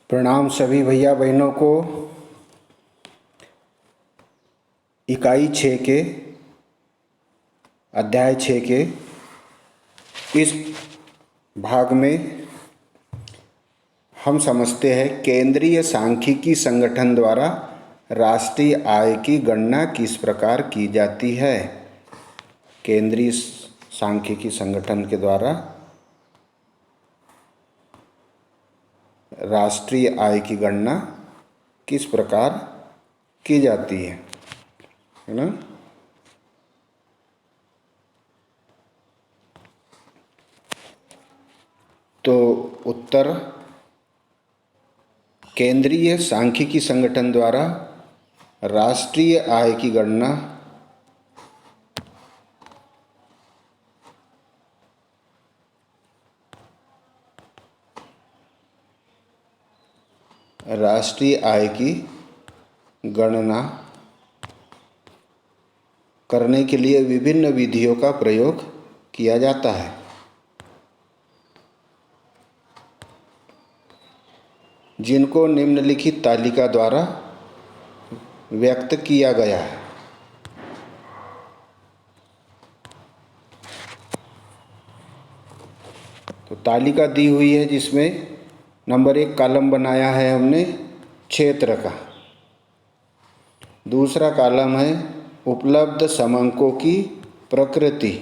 प्रणाम सभी भैया बहनों को। इकाई 6 के अध्याय 6 के इस भाग में हम समझते हैं केंद्रीय सांख्यिकी संगठन द्वारा राष्ट्रीय आय की गणना किस प्रकार की जाती है। केंद्रीय सांख्यिकी संगठन के द्वारा राष्ट्रीय आय की गणना किस प्रकार की जाती है ना। तो उत्तर, केंद्रीय सांख्यिकी संगठन द्वारा राष्ट्रीय आय की गणना करने के लिए विभिन्न विधियों का प्रयोग किया जाता है। जिनको निम्नलिखित तालिका द्वारा व्यक्त किया गया है। तो तालिका दी हुई है जिसमें नंबर 1 कॉलम बनाया है हमने क्षेत्र का, दूसरा कॉलम है उपलब्ध समंकों की प्रकृति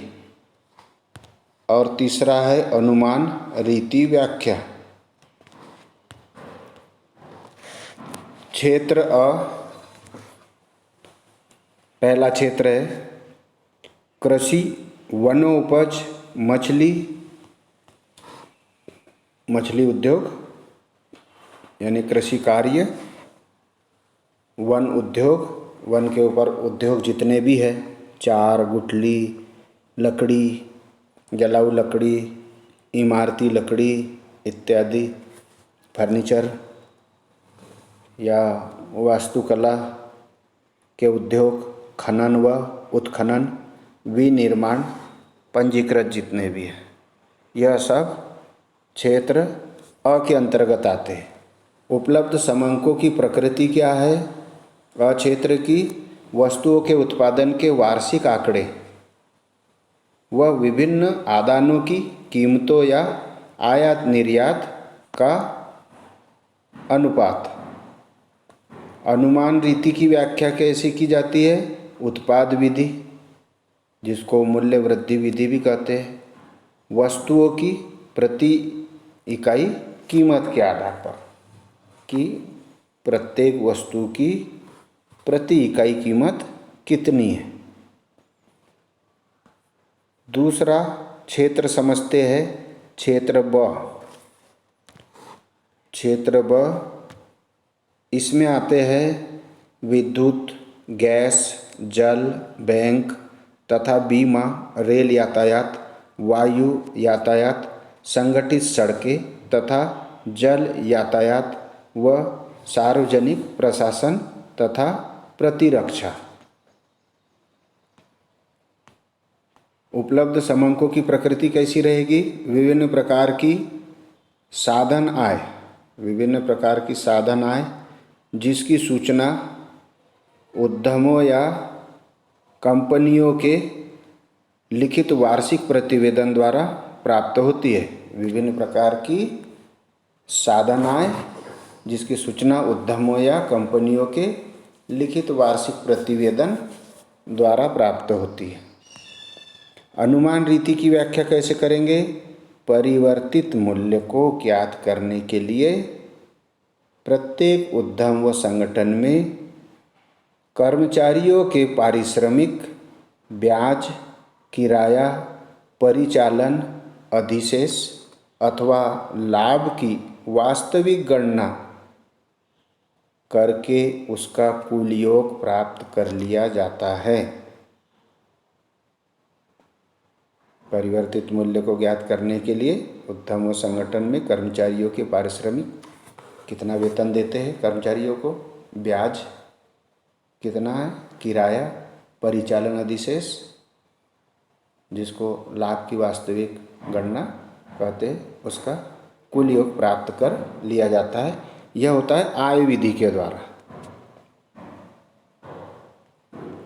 और तीसरा है अनुमान रीति व्याख्या। क्षेत्र अ, पहला क्षेत्र है कृषि, वनोपज, मछली उद्योग यानी कृषि कार्य, वन उद्योग, वन के ऊपर उद्योग जितने भी है, चार, गुठली, लकड़ी, जलाऊ लकड़ी, इमारती लकड़ी इत्यादि, फर्नीचर या वास्तुकला के उद्योग, खनन व उत्खनन, विनिर्माण, पंजीकृत जितने भी हैं, यह सब क्षेत्र अ के अंतर्गत आते हैं। उपलब्ध समंकों की प्रकृति क्या है? अ क्षेत्र की वस्तुओं के उत्पादन के वार्षिक आंकड़े व विभिन्न आदानों की कीमतों या आयात निर्यात का अनुपात। अनुमान रीति की व्याख्या कैसे की जाती है? उत्पाद विधि, जिसको मूल्य वृद्धि विधि भी कहते हैं, वस्तुओं की प्रति इकाई कीमत के आधार पर कि प्रत्येक वस्तु की प्रति इकाई कीमत कितनी है। दूसरा क्षेत्र समझते हैं क्षेत्र ब। क्षेत्र ब, इसमें आते हैं विद्युत, गैस, जल, बैंक तथा बीमा, रेल यातायात, वायु यातायात, संगठित सड़कें तथा जल यातायात व सार्वजनिक प्रशासन तथा प्रतिरक्षा। उपलब्ध समंकों की प्रकृति कैसी रहेगी? विभिन्न प्रकार की साधन आय, विभिन्न प्रकार की साधन आय जिसकी सूचना उद्यमों या कंपनियों के लिखित वार्षिक प्रतिवेदन द्वारा प्राप्त होती है। विभिन्न प्रकार की साधन आय जिसकी सूचना उद्यमों या कंपनियों के लिखित वार्षिक प्रतिवेदन द्वारा प्राप्त होती है। अनुमान रीति की व्याख्या कैसे करेंगे? परिवर्तित मूल्य को ज्ञात करने के लिए प्रत्येक उद्यम व संगठन में कर्मचारियों के पारिश्रमिक, ब्याज, किराया, परिचालन अधिशेष अथवा लाभ की वास्तविक गणना करके उसका कुल योग प्राप्त कर लिया जाता है। परिवर्तित मूल्य को ज्ञात करने के लिए उद्यम व संगठन में कर्मचारियों के पारिश्रमिक, कितना वेतन देते हैं कर्मचारियों को, ब्याज कितना है, किराया, परिचालन अधिशेष जिसको लाभ की वास्तविक गणना कहते हैं, उसका कुल योग प्राप्त कर लिया जाता है। यह होता है आय विधि के द्वारा।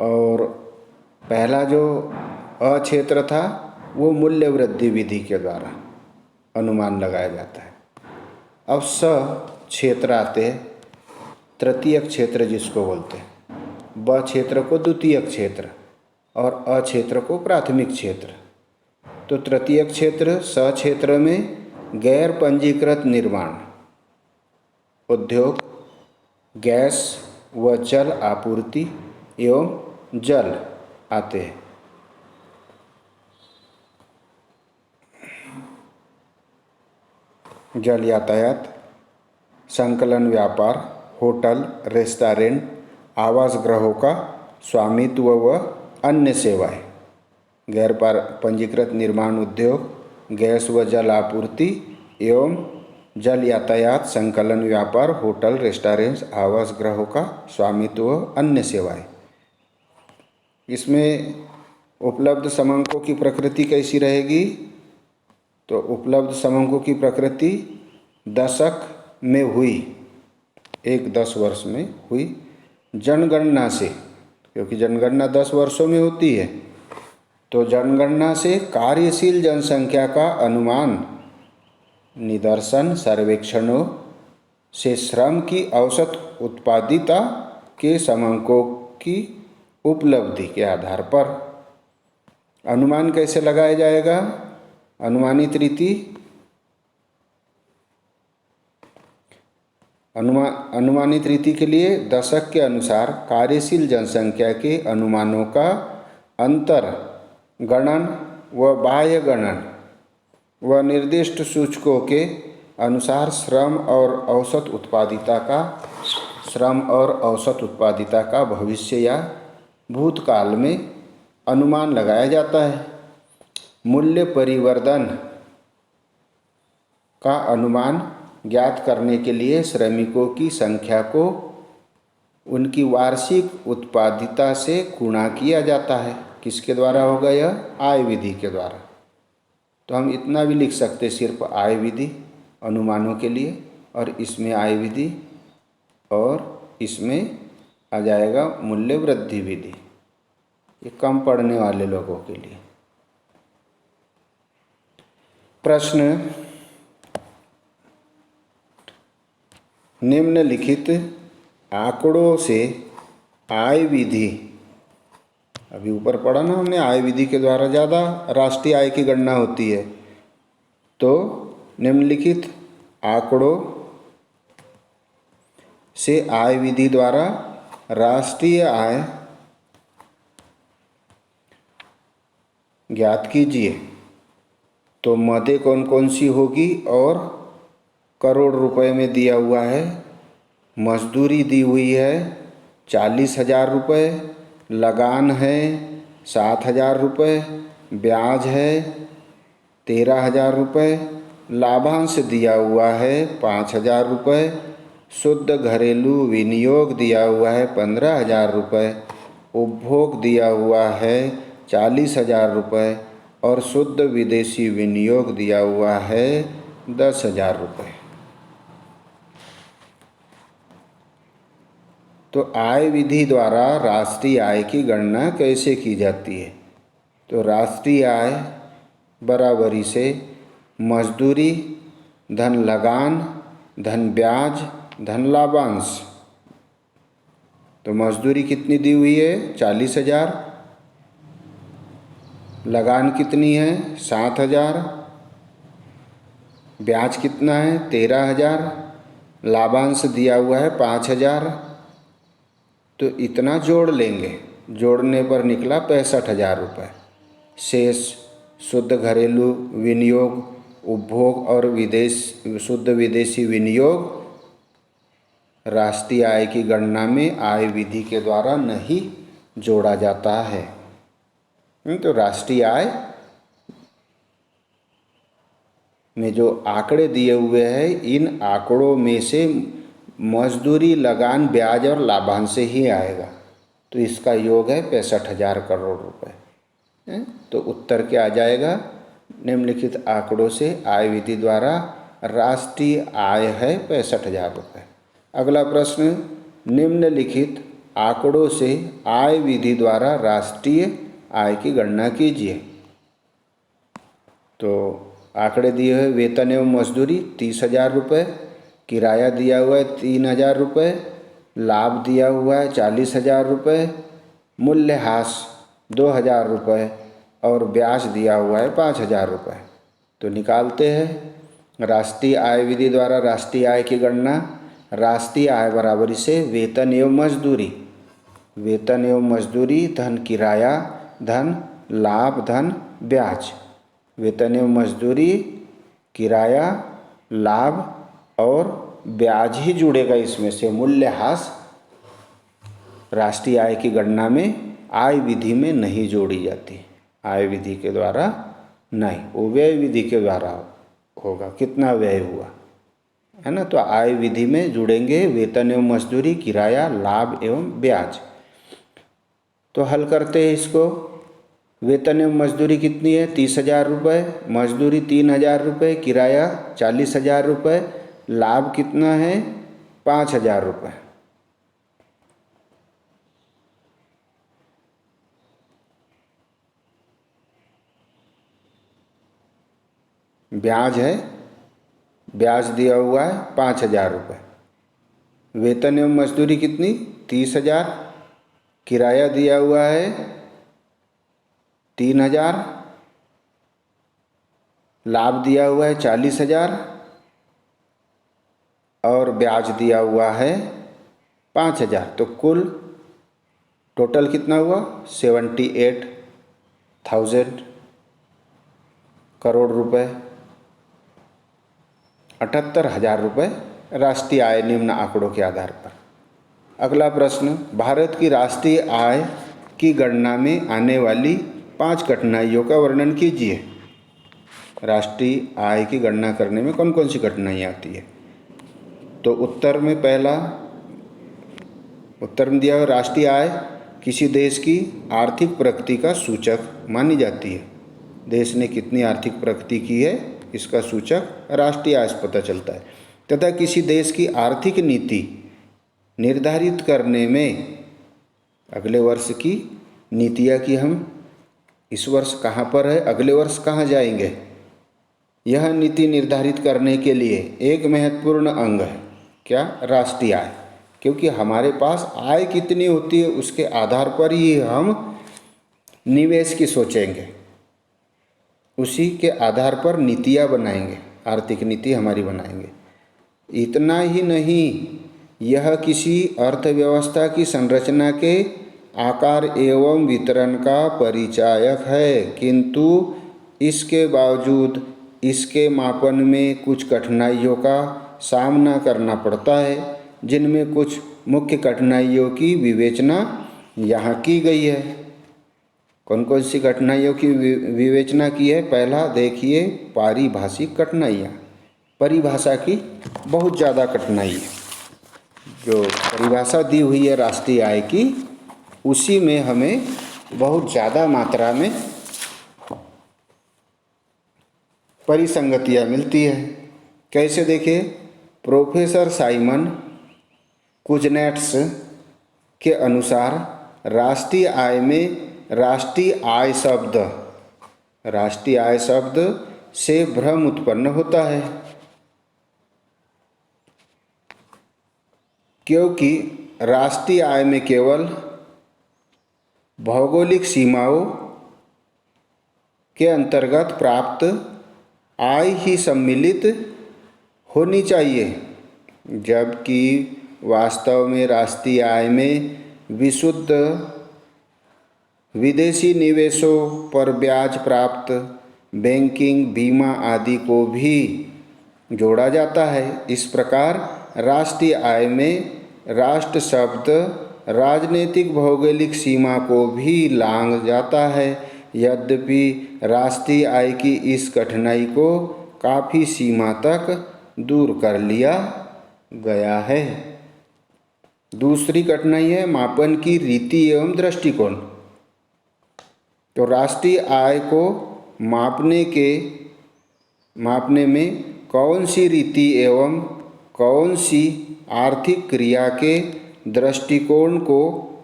और पहला जो अक्षेत्र था वो मूल्य वृद्धि विधि के द्वारा अनुमान लगाया जाता है। अब स क्षेत्र आते हैं, तृतीय क्षेत्र जिसको बोलते हैं। ब क्षेत्र को द्वितीय क्षेत्र और अ क्षेत्र को प्राथमिक क्षेत्र। तो तृतीय क्षेत्र स क्षेत्र में गैर पंजीकृत निर्माण उद्योग, गैस व जल आपूर्ति एवं जल आते हैं। जल यातायात, संकलन व्यापार, होटल, रेस्टोरेंट, आवास गृहों का स्वामित्व व अन्य सेवाएं। गैर पंजीकृत निर्माण उद्योग, गैस व जल आपूर्ति एवं जल यातायात, संकलन व्यापार, होटल, रेस्टोरेंट्स, आवास गृहों का स्वामित्व व अन्य सेवाएं। इसमें उपलब्ध समंकों की प्रकृति कैसी रहेगी? तो उपलब्ध समंकों की प्रकृति दशक में हुई, एक 10 वर्ष में हुई जनगणना से, क्योंकि जनगणना 10 वर्षों में होती है, तो जनगणना से कार्यशील जनसंख्या का अनुमान, निदर्शन, सर्वेक्षणों से श्रम की औसत उत्पादिता के समंकों की उपलब्धि के आधार पर अनुमान कैसे लगाया जाएगा? अनुमानित रीति अनुमानित रीति के लिए दशक के अनुसार कार्यशील जनसंख्या के अनुमानों का अंतर गणन व बाह्य गणन व निर्दिष्ट सूचकों के अनुसार श्रम और औसत उत्पादिता का भविष्य या भूतकाल में अनुमान लगाया जाता है। मूल्य परिवर्धन का अनुमान ज्ञात करने के लिए श्रमिकों की संख्या को उनकी वार्षिक उत्पादिता से गुणा किया जाता है। किसके द्वारा होगा? यह आय विधि के द्वारा। तो हम इतना भी लिख सकते सिर्फ आय विधि अनुमानों के लिए, और इसमें आय विधि और इसमें आ जाएगा मूल्य वृद्धि विधि। ये कम पढ़ने वाले लोगों के लिए। प्रश्न, निम्नलिखित आंकड़ों से आय विधि, अभी ऊपर पढ़ा ना हमने, आय विधि के द्वारा ज़्यादा राष्ट्रीय आय की गणना होती है। तो निम्नलिखित आंकड़ों से आय विधि द्वारा राष्ट्रीय आय ज्ञात कीजिए। तो मदें कौन कौन सी होगी और करोड़ रुपए में दिया हुआ है। मजदूरी दी हुई है 40,000 रुपये, लगान है 7,000 रुपये, ब्याज है 13,000 रुपये, लाभांश दिया हुआ है 5,000 रुपये, शुद्ध घरेलू विनियोग दिया हुआ है 15,000 रुपये, उपभोग दिया हुआ है 40,000 रुपये और शुद्ध विदेशी विनियोग दिया हुआ है 10,000 रुपये। तो आय विधि द्वारा राष्ट्रीय आय की गणना कैसे की जाती है? तो राष्ट्रीय आय बराबरी से मजदूरी धन लगान धन ब्याज धन लाभांश। तो मजदूरी कितनी दी हुई है? 40,000। लगान कितनी है? 7,000। ब्याज कितना है? 13,000। लाभांश दिया हुआ है 5,000। तो इतना जोड़ लेंगे, जोड़ने पर निकला 65,000 रुपये। शेष शुद्ध घरेलू विनियोग, उपभोग और शुद्ध विदेशी विनियोग राष्ट्रीय आय की गणना में आय विधि के द्वारा नहीं जोड़ा जाता है। तो राष्ट्रीय आय में जो आंकड़े दिए हुए हैं, इन आंकड़ों में से मजदूरी, लगान, ब्याज और लाभांश से ही आएगा। तो इसका योग है 65,000 करोड़ रुपए। तो उत्तर क्या आ जाएगा? निम्नलिखित आंकड़ों से आय विधि द्वारा राष्ट्रीय आय है 65,000 रुपये। अगला प्रश्न, निम्नलिखित आंकड़ों से आय विधि द्वारा राष्ट्रीय आय की गणना कीजिए। तो आंकड़े दिए हुए, वेतन एवं मजदूरी 30,000 रुपये, किराया दिया हुआ है 3,000 रुपये, लाभ दिया हुआ है 40,000 रुपये, मूल्यह्रास 2,000 रुपये और ब्याज दिया हुआ है 5,000 रुपये। तो निकालते हैं राष्ट्रीय आय विधि द्वारा राष्ट्रीय आय की गणना। राष्ट्रीय आय बराबरी से वेतन एवं मजदूरी, वेतन एवं मजदूरी धन किराया धन लाभ धन ब्याज, वेतन एवं मजदूरी, किराया, लाभ और ब्याज ही जुड़ेगा इसमें से। मूल्यह्रास राष्ट्रीय आय की गणना में आय विधि में नहीं जोड़ी जाती, आय विधि के द्वारा नहीं, वो व्यय विधि के द्वारा होगा, कितना व्यय हुआ है ना। तो आय विधि में जुड़ेंगे वेतन एवं मजदूरी, किराया, लाभ एवं ब्याज। तो हल करते हैं इसको। वेतन एवं मजदूरी कितनी है? 30,000 रुपये, मजदूरी 3,000 रुपये, किराया 40,000 रुपये, लाभ कितना है? 5,000 रुपये। ब्याज है, ब्याज दिया हुआ है 5,000 रुपये। वेतन एवं मजदूरी कितनी? 30,000, किराया दिया हुआ है 3,000, लाभ दिया हुआ है 40,000 और ब्याज दिया हुआ है 5,000। तो कुल टोटल कितना हुआ? 78,000 करोड़ रुपए, 78,000 रुपये राष्ट्रीय आय निम्न आंकड़ों के आधार पर। अगला प्रश्न, भारत की राष्ट्रीय आय की गणना में आने वाली 5 कठिनाइयों का वर्णन कीजिए। राष्ट्रीय आय की गणना करने में कौन कौन सी कठिनाइयाँ आती है? तो उत्तर में पहला उत्तर में दिया हुआ, राष्ट्रीय आय किसी देश की आर्थिक प्रगति का सूचक मानी जाती है। देश ने कितनी आर्थिक प्रगति की है इसका सूचक राष्ट्रीय आय से पता चलता है। तथा किसी देश की आर्थिक नीति निर्धारित करने में अगले वर्ष की नीतियाँ की हम इस वर्ष कहाँ पर है, अगले वर्ष कहाँ जाएंगे, यह नीति निर्धारित करने के लिए एक महत्वपूर्ण अंग है क्या? राष्ट्रीय आय। क्योंकि हमारे पास आय कितनी होती है उसके आधार पर ही हम निवेश की सोचेंगे, उसी के आधार पर नीतियाँ बनाएंगे, आर्थिक नीति हमारी बनाएंगे। इतना ही नहीं, यह किसी अर्थव्यवस्था की संरचना के आकार एवं वितरण का परिचायक है, किंतु इसके बावजूद इसके मापन में कुछ कठिनाइयों का सामना करना पड़ता है, जिनमें कुछ मुख्य कठिनाइयों की विवेचना यहाँ की गई है। कौन कौन सी कठिनाइयों की विवेचना की है? पहला देखिए, पारिभाषिक कठिनाइयाँ, परिभाषा की बहुत ज़्यादा कठिनाई है। जो परिभाषा दी हुई है राष्ट्रीय आय की, उसी में हमें बहुत ज़्यादा मात्रा में परिसंगतियाँ मिलती है। कैसे देखें? प्रोफेसर साइमन कुजनेट्स के अनुसार राष्ट्रीय आय में राष्ट्रीय आय शब्द से भ्रम उत्पन्न होता है, क्योंकि राष्ट्रीय आय में केवल भौगोलिक सीमाओं के अंतर्गत प्राप्त आय ही सम्मिलित होनी चाहिए, जबकि वास्तव में राष्ट्रीय आय में विशुद्ध विदेशी निवेशों पर ब्याज प्राप्त, बैंकिंग, बीमा आदि को भी जोड़ा जाता है। इस प्रकार राष्ट्रीय आय में राष्ट्र शब्द राजनीतिक भौगोलिक सीमा को भी लांघ जाता है। यद्यपि राष्ट्रीय आय की इस कठिनाई को काफ़ी सीमा तक दूर कर लिया गया है। दूसरी कठिनाई है मापन की रीति एवं दृष्टिकोण। तो राष्ट्रीय आय को मापने में कौन सी रीति एवं कौन सी आर्थिक क्रिया के दृष्टिकोण को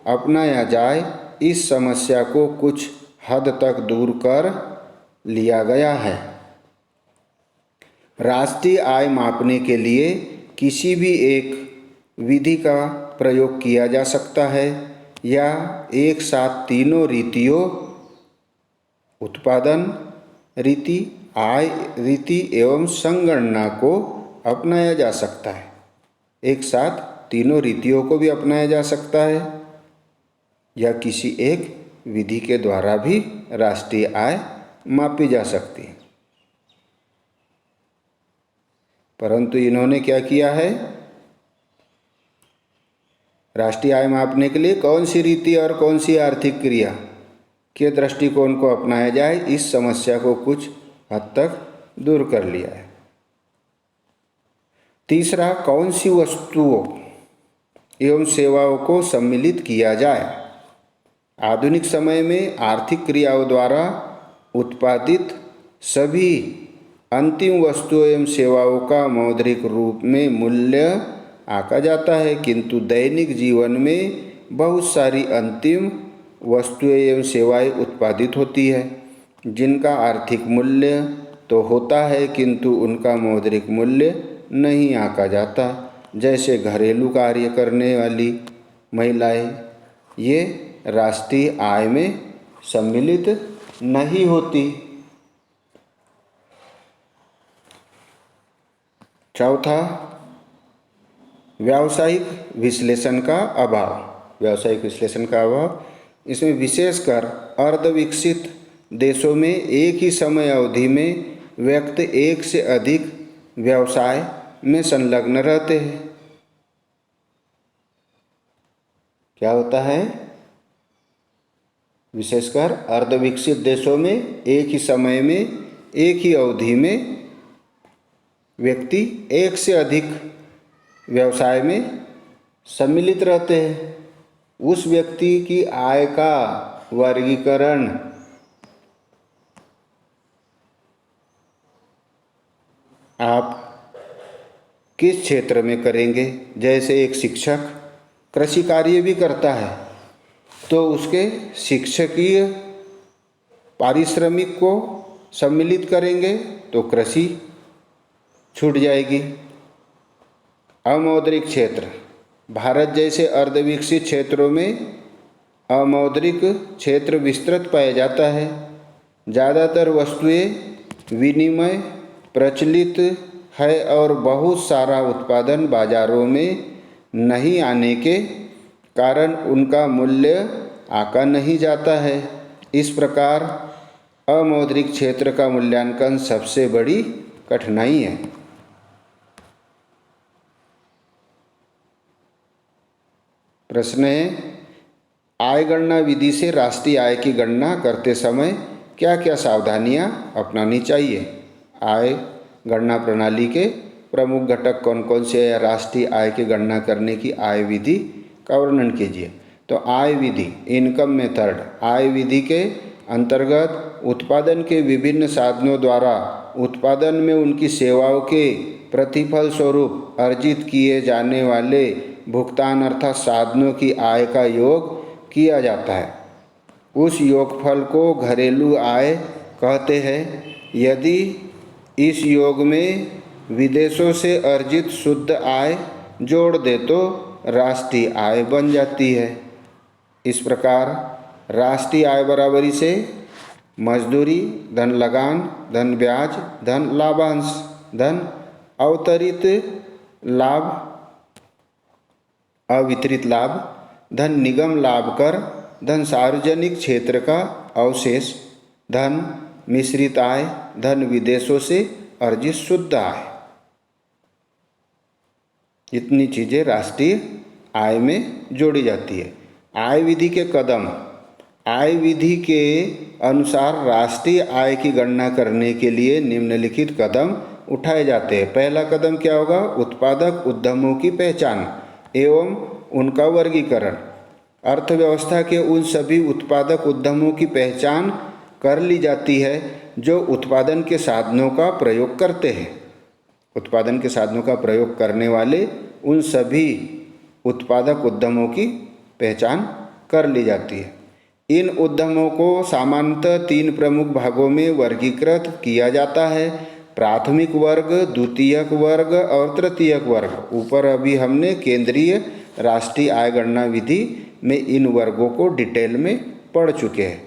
अपनाया जाए, इस समस्या को कुछ हद तक दूर कर लिया गया है। राष्ट्रीय आय मापने के लिए किसी भी एक विधि का प्रयोग किया जा सकता है या एक साथ तीनों रीतियों, उत्पादन रीति, आय रीति एवं संगणना को अपनाया जा सकता है। एक साथ तीनों रीतियों को भी अपनाया जा सकता है या किसी एक विधि के द्वारा भी राष्ट्रीय आय मापी जा सकती है। परंतु इन्होंने क्या किया है, राष्ट्रीय आय मापने के लिए कौन सी रीति और कौन सी आर्थिक क्रिया के दृष्टिकोण को अपनाया जाए, इस समस्या को कुछ हद तक दूर कर लिया है। तीसरा, कौन सी वस्तुओं एवं सेवाओं को सम्मिलित किया जाए। आधुनिक समय में आर्थिक क्रियाओं द्वारा उत्पादित सभी अंतिम वस्तुओं एवं सेवाओं का मौद्रिक रूप में मूल्य आंका जाता है, किंतु दैनिक जीवन में बहुत सारी अंतिम वस्तुएं एवं सेवाएं उत्पादित होती है जिनका आर्थिक मूल्य तो होता है किंतु उनका मौद्रिक मूल्य नहीं आंका जाता। जैसे घरेलू कार्य करने वाली महिलाएं, ये राष्ट्रीय आय में सम्मिलित नहीं होती। चौथा, व्यावसायिक विश्लेषण का अभाव। व्यावसायिक विश्लेषण का अभाव, इसमें विशेषकर अर्धविकसित देशों में एक ही समय अवधि में व्यक्ति एक से अधिक व्यवसाय में संलग्न रहते हैं। क्या होता है, विशेषकर अर्धविकसित देशों में एक ही समय में एक ही अवधि में व्यक्ति एक से अधिक व्यवसाय में सम्मिलित रहते हैं। उस व्यक्ति की आय का वर्गीकरण आप किस क्षेत्र में करेंगे। जैसे एक शिक्षक कृषि कार्य भी करता है तो उसके शिक्षकीय पारिश्रमिक को सम्मिलित करेंगे तो कृषि छूट जाएगी। अमौद्रिक क्षेत्र, भारत जैसे अर्धविकसित क्षेत्रों में अमौद्रिक क्षेत्र विस्तृत पाया जाता है। ज़्यादातर वस्तुएं विनिमय प्रचलित है और बहुत सारा उत्पादन बाजारों में नहीं आने के कारण उनका मूल्य आंका नहीं जाता है। इस प्रकार अमौद्रिक क्षेत्र का मूल्यांकन सबसे बड़ी कठिनाई है। प्रश्न है, आय गणना विधि से राष्ट्रीय आय की गणना करते समय क्या क्या सावधानियां अपनानी चाहिए। आय गणना प्रणाली के प्रमुख घटक कौन कौन से हैं। राष्ट्रीय आय की गणना करने की आय विधि का वर्णन कीजिए। तो आय विधि, इनकम मेथड, आय विधि के अंतर्गत उत्पादन के विभिन्न साधनों द्वारा उत्पादन में उनकी सेवाओं के प्रतिफल स्वरूप अर्जित किए जाने वाले भुगतान अर्थात साधनों की आय का योग किया जाता है। उस योगफल को घरेलू आय कहते हैं। यदि इस योग में विदेशों से अर्जित शुद्ध आय जोड़ दे तो राष्ट्रीय आय बन जाती है। इस प्रकार राष्ट्रीय आय बराबरी से मजदूरी, धन लगान, धन ब्याज, धन लाभांश, धन अवतरित लाभ, अवितरित लाभ, धन निगम लाभ कर, धन सार्वजनिक क्षेत्र का अवशेष, धन मिश्रित आय, धन विदेशों से अर्जित शुद्ध आय, इतनी चीज़ें राष्ट्रीय आय में जोड़ी जाती है। आय विधि के कदम, आय विधि के अनुसार राष्ट्रीय आय की गणना करने के लिए निम्नलिखित कदम उठाए जाते हैं। पहला कदम क्या होगा, उत्पादक उद्यमों की पहचान एवं उनका वर्गीकरण। अर्थव्यवस्था के उन सभी उत्पादक उद्यमों की पहचान कर ली जाती है जो उत्पादन के साधनों का प्रयोग करते हैं। उत्पादन के साधनों का प्रयोग करने वाले उन सभी उत्पादक उद्यमों की पहचान कर ली जाती है। इन उद्यमों को सामान्यतः 3 प्रमुख भागों में वर्गीकृत किया जाता है: प्राथमिक वर्ग, द्वितीयक वर्ग और तृतीयक वर्ग। ऊपर अभी हमने केंद्रीय राष्ट्रीय आय गणना विधि में इन वर्गों को डिटेल में पढ़ चुके हैं।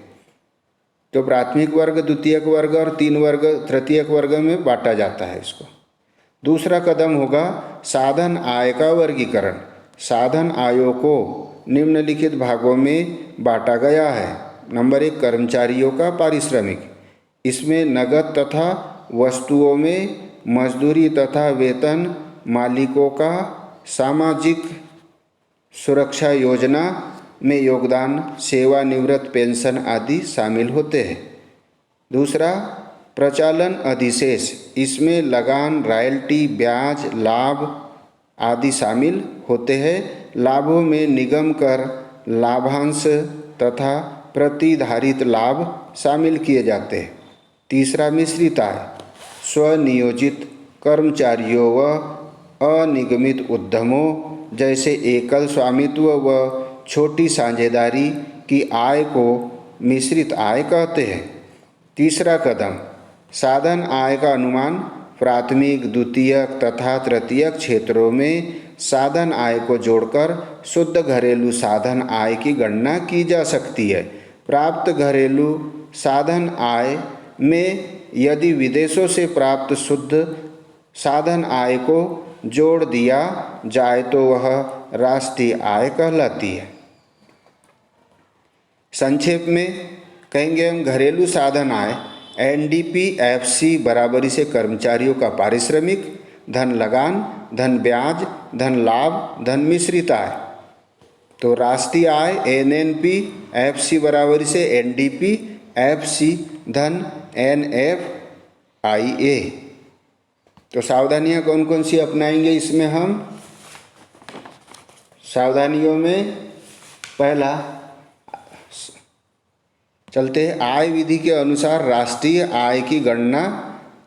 तो प्राथमिक वर्ग, द्वितीयक वर्ग और 3 वर्ग तृतीयक वर्ग में बांटा जाता है इसको। दूसरा कदम होगा साधन आय का वर्गीकरण। साधन आयों को निम्नलिखित भागों में बांटा गया है। नंबर 1, कर्मचारियों का पारिश्रमिक। इसमें नगद तथा वस्तुओं में मजदूरी तथा वेतन, मालिकों का सामाजिक सुरक्षा योजना में योगदान, सेवानिवृत्त पेंशन आदि शामिल होते हैं। दूसरा, प्रचालन अधिशेष। इसमें लगान, रॉयल्टी, ब्याज, लाभ आदि शामिल होते हैं। लाभों में निगम कर, लाभांश तथा प्रतिधारित लाभ शामिल किए जाते हैं। तीसरा, मिश्रित आय। स्वनियोजित कर्मचारियों व अनिगमित उद्यमों जैसे एकल स्वामित्व व छोटी साझेदारी की आय को मिश्रित आय कहते हैं। तीसरा कदम, साधन आय का अनुमान। प्राथमिक, द्वितीयक तथा तृतीयक क्षेत्रों में साधन आय को जोड़कर शुद्ध घरेलू साधन आय की गणना की जा सकती है। प्राप्त घरेलू साधन आय में यदि विदेशों से प्राप्त शुद्ध साधन आय को जोड़ दिया जाए तो वह राष्ट्रीय आय कहलाती है। संक्षेप में कहेंगे हम, घरेलू साधन आय NDP-FC बराबरी से कर्मचारियों का पारिश्रमिक, धन लगान, धन ब्याज, धन लाभ, धन मिश्रित आय। तो राष्ट्रीय आय NNP-FC बराबरी से NDP-FC धन NFIA। तो सावधानियां कौन कौन सी अपनाएंगे इसमें हम? सावधानियों में पहला चलते हैं, आय विधि के अनुसार राष्ट्रीय आय की गणना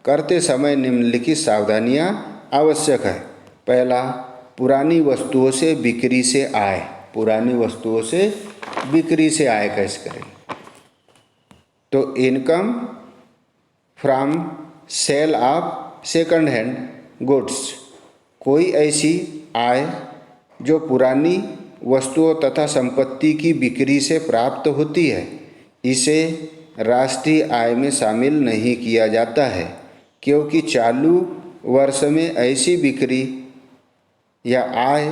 करते समय निम्नलिखित सावधानियां आवश्यक है। पहला, पुरानी वस्तुओं से बिक्री से आय। पुरानी वस्तुओं से बिक्री से आय कैसे करें? तो income from sale of second hand goods. कोई ऐसी आय जो पुरानी वस्तुओं तथा संपत्ति की बिक्री से प्राप्त होती है, इसे राष्ट्रीय आय में शामिल नहीं किया जाता है, क्योंकि चालू वर्ष में ऐसी बिक्री या आय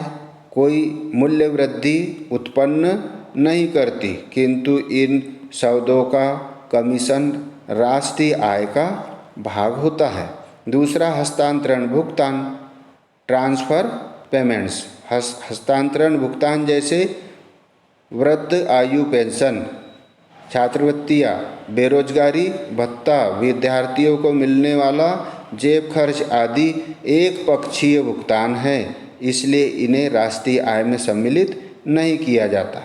कोई मूल्य वृद्धि उत्पन्न नहीं करती, किंतु इन सौदों का कमीशन राष्ट्रीय आय का भाग होता है। दूसरा, हस्तांतरण भुगतान, ट्रांसफ़र पेमेंट्स। हस्तांतरण भुगतान जैसे वृद्ध आयु पेंशन, छात्रवृत्तियाँ, बेरोजगारी भत्ता, विद्यार्थियों को मिलने वाला जेब खर्च आदि एक पक्षीय भुगतान है, इसलिए इन्हें राष्ट्रीय आय में सम्मिलित नहीं किया जाता।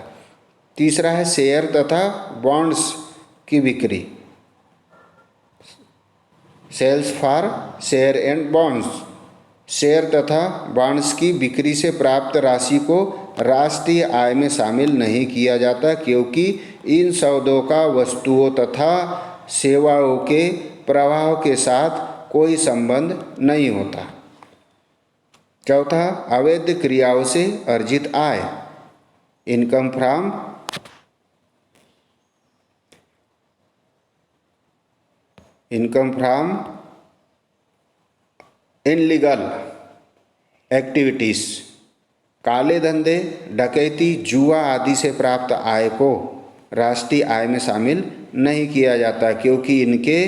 तीसरा है शेयर तथा बॉन्ड्स की बिक्री, sales for share and bonds. Share तथा बॉन्ड्स की बिक्री से प्राप्त राशि को राष्ट्रीय आय में शामिल नहीं किया जाता, क्योंकि इन सौदों का वस्तुओं तथा सेवाओं के प्रवाह के साथ कोई संबंध नहीं होता। चौथा, अवैध क्रियाओं से अर्जित आय, इनकम फ्रॉम इनलीगल एक्टिविटीज़। काले धंधे, डकैती, जुआ आदि से प्राप्त आय को राष्ट्रीय आय में शामिल नहीं किया जाता, क्योंकि इनके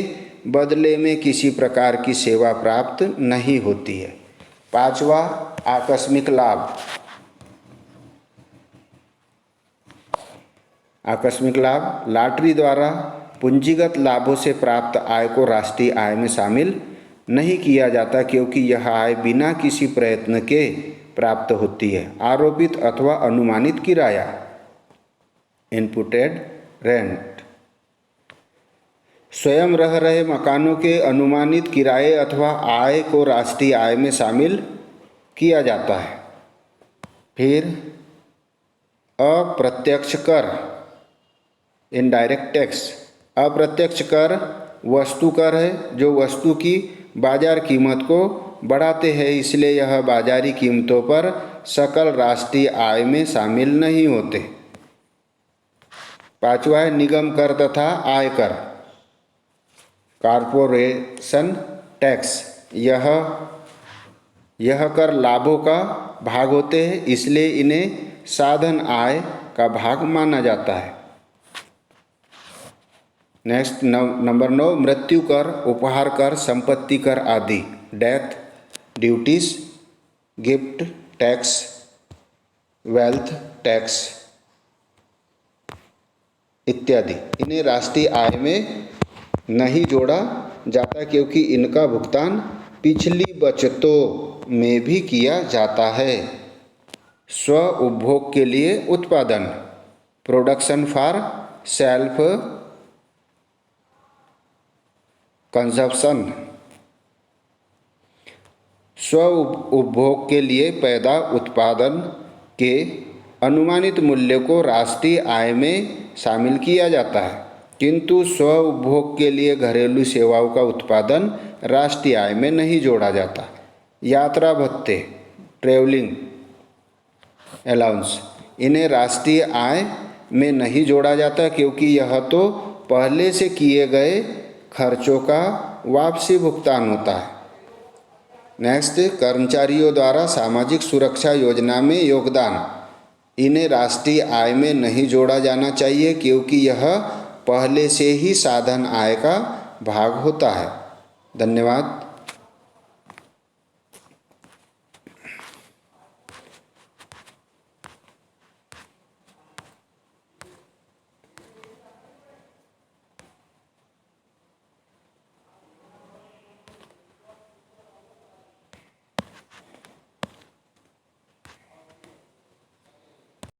बदले में किसी प्रकार की सेवा प्राप्त नहीं होती है। पांचवा, आकस्मिक लाभ। आकस्मिक लाभ, लॉटरी द्वारा पूंजीगत लाभों से प्राप्त आय को राष्ट्रीय आय में शामिल नहीं किया जाता, क्योंकि यह आय बिना किसी प्रयत्न के प्राप्त होती है। आरोपित अथवा अनुमानित किराया, इनपुटेड रेंट। स्वयं रह रहे मकानों के अनुमानित किराए अथवा आय को राष्ट्रीय आय में शामिल किया जाता है। फिर अप्रत्यक्ष कर, इनडायरेक्ट टैक्स। अप्रत्यक्ष कर वस्तु कर है जो वस्तु की बाजार कीमत को बढ़ाते हैं, इसलिए यह बाजारी कीमतों पर सकल राष्ट्रीय आय में शामिल नहीं होते। पांचवा है निगम कर तथा आयकर, कॉरपोरेशन टैक्स। यह कर लाभों का भाग होते हैं, इसलिए इन्हें साधन आय का भाग माना जाता है। नेक्स्ट नंबर 9 मृत्यु कर, उपहार कर, संपत्ति कर आदि, death duties, gift tax, wealth tax इत्यादि। इन्हें राष्ट्रीय आय में नहीं जोड़ा जाता क्योंकि इनका भुगतान पिछली बचतों में भी किया जाता है। स्व उपभोग के लिए उत्पादन, प्रोडक्शन फॉर सेल्फ कंजप्शन। स्व उपभोग के लिए पैदा उत्पादन के अनुमानित मूल्य को राष्ट्रीय आय में शामिल किया जाता है, किंतु स्व उपभोग के लिए घरेलू सेवाओं का उत्पादन राष्ट्रीय आय में नहीं जोड़ा जाता। यात्रा भत्ते, ट्रैवलिंग अलाउंस, इन्हें राष्ट्रीय आय में नहीं जोड़ा जाता क्योंकि यह तो पहले से किए गए खर्चों का वापसी भुगतान होता है। नेक्स्ट, कर्मचारियों द्वारा सामाजिक सुरक्षा योजना में योगदान, इन्हें राष्ट्रीय आय में नहीं जोड़ा जाना चाहिए क्योंकि यह पहले से ही साधन आय का भाग होता है। धन्यवाद।